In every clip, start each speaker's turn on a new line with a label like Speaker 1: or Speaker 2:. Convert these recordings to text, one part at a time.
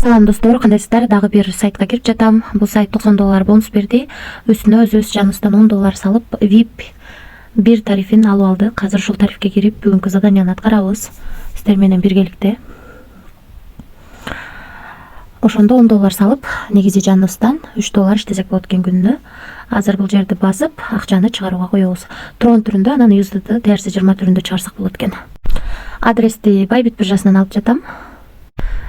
Speaker 1: Салам достор, кандайсыздар? Дагы бир сайтка кирип жатам. Бул сайт $90 бонус берди. Үстүнө өз жаныбыздан $10 салып, VIP бир тарифин алып алдык. Азыр ушул тарифке кирип, бүгүнкү заданияны аткарабыз. Сиздер менен биргеликте. Ошондо $10 салып, негизи жаныбыздан $3 иштесек болот экен күнүнө. Азыр бул жерди басып, акчаны чыгарууга коебуз. Tron түрүндө, анан USDT TRC20 түрүндө чыгарсак болот экен. Адрести Bybit биржасынан алып жатам.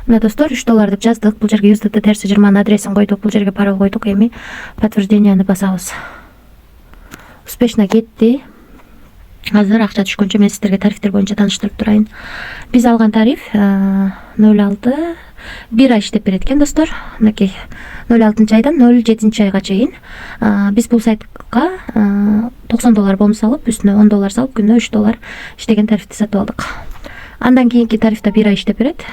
Speaker 1: Мына достор, $3 деп жаздык. Бул жерге USDT TRC20 адресин койдук. Бул жерге пароль койдук. Эми подтвержденияны басабыз. Успешно кетти. Азыр акча түшкөнчө мен сиздерге тарифтер боюнча тааныштырып турайын. Биз алган тариф 06 1 ай иштеп берет экен достор. Мынакей 06-айдан 07-айга чейин биз бул сайтка $90 бонус алып, үстүнө $10 салып, күнүнө $3 иштеген тарифти сатып алдык. Андан кийинки тарифта 1 ай иштеп берет.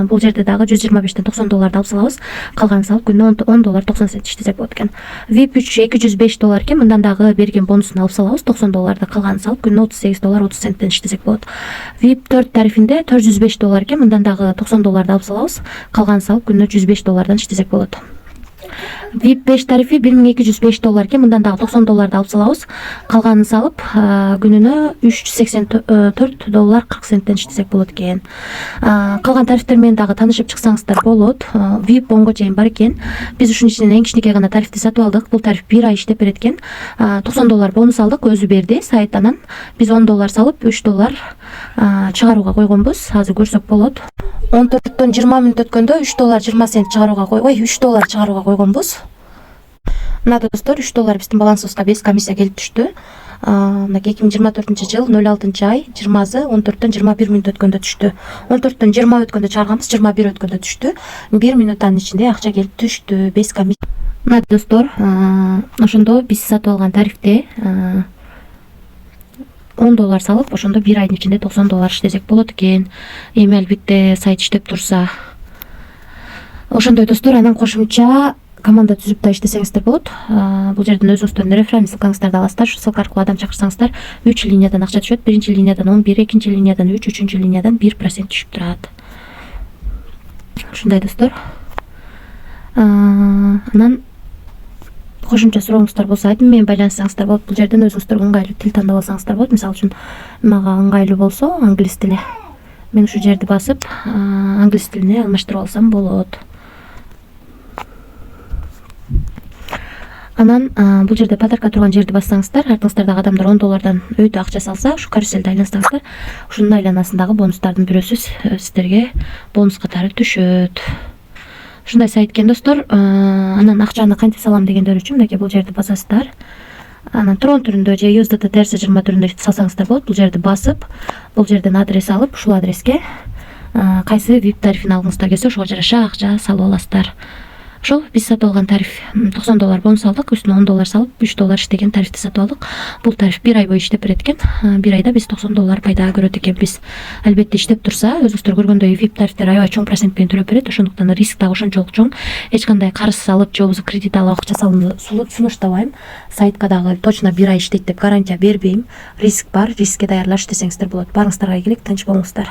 Speaker 1: Бул жерде дагы $125тен $90 алып салабыз. Калганын салып, күнүнө $10.90 иштесек болот экен. VIP 3 $205 экен. Мындан дагы берген бонусун алып салабыз. $90 калганын салып, күнүнө $38.30 иштесек болот. VIP 4 тарифинде $405 экен. Мындан дагы $90 алып салабыз. Калганын салып, күнүнө $105 иштесек болот. VIP 5 тарифи $1205 экен. Мындан дагы $90 алып салабыз. Калганын салып, күнүнө $384.40 иштесек болот экен. Калган тарифтер менен дагы таанышып чыксаңыздар болот. VIP 10го чейин бар экен. Биз ушунун ичинен эң кичинекей гана тарифти сатып алдык. Бул тариф 1 ай иштеп берет экен. $90 бонус алдык, өзү берди сайт. Анан биз $10 салып, $3 чыгарууга койгонбуз. Азыр көрсөк болот. 14төн 20 мүнөт өткөндө $3.20 чыгарууга $3 чыгарууга койгонбуз. Мына достор, $3 биздин балансыбызга без комиссия келип түштү. Мынакей 2024-жыл 06-ай 20-сы 14төн 21 мүнөт өткөндө түштү. 14төн 20 өткөндө чыгарганбыз, 21 өткөндө түштү. 1 мүнөттүн ичинде акча келип түштү, без комиссия. Мына достор, ошондо биз сатып алган тарифте $10 салып, ошондо 1 айдын ичинде $90 иштесек болот экен. Эми албетте сайт иштеп турса. Ошондой достор, анан кошумча команда түзүп да иштесеңиздер болот. Бул жерден өзүңүздөрдүн референс ссылкаңыздарды аласыздар. Шу ссылка аркылуу адам чакырсаңыздар 3 линиядан акча түшөт. Биринчи линиядан 11, экинчи линиядан 3, үчүнчү линиядан 1% түшүп турат. Ушундай достор. Анан кошумча сурооңуздар болсо айтып менен байланышсаңыздар болот. Бул жерден өзүңүздөр ыңгайлуу тил тандап алсаңыздар болот. Мисалы үчүн мага ыңгайлуу болсо англис тили. Мен ушу жерди басып, англис тилине алмаштырып алсам болот. Анан бул жерде подарка турган жерди бассаңыздар, артыңыздардагы адамдар $10 өйдө акча салса, ушу каруселди айлансаңыздар, ушунун айланасындагы бонустардын бирөөсү сиздерге бонус катары түшөт. Ушундай сайт экен достор. Анан акчаны кантип салам дегендер үчүн мынакей бул жерди басасыздар. Анан Tron түрүндө же USDT TRC20 түрүндө салсаңыздар болот. Бул жерди басып, бул жерден адрес алып, ушул адреске кайсы VIP тарифин алгыңыздар келсе, ошого жараша акча салып аласыздар. Ошол биз сатып алган тариф $90 бонус алдык, үстүнө $10 салып, $3 иштеген тарифти сатып алдык. Бул тариф 1 ай бою иштеп берет экен. 1 айда биз $90 пайда көрөт экенбиз. Албетте иштеп турса, өзүңүздөр көргөндөй VIP тарифтер аябай чоң процент менен төлөп берет. Ошондуктан риск дагы ошончолук чоң. Эч кандай карыз алып, же болбосо кредит алып акча салууну сунуштабайм. Сайтка дагы точно 1 ай иштейт деп гарантия бербейм. Риск бар, рискке даярдалып иштесеңиздер болот. Барыңыздарга ийгилик, тынч болуңуздар.